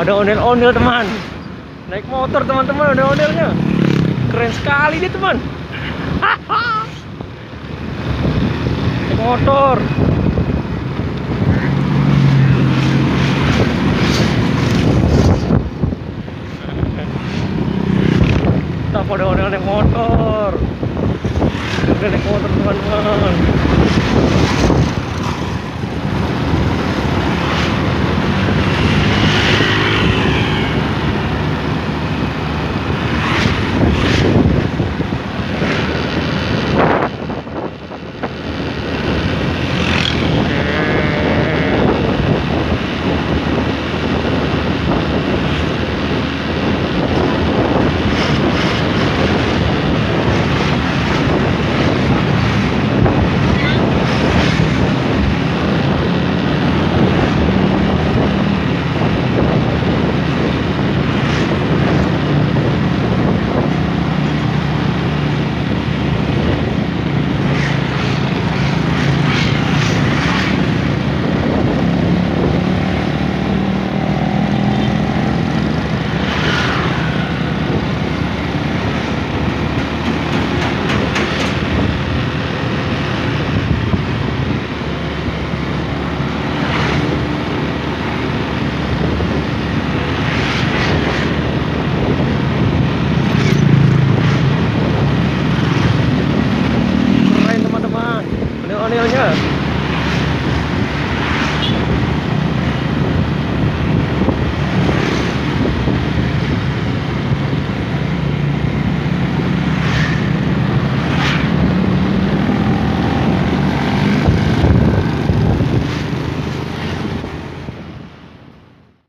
Ada ondel-ondel teman. Naik motor teman-teman, ada ondelnya. Keren sekali dia teman. Naik motor. Tak ada ondel naik motor. Ondel naik motor teman-teman.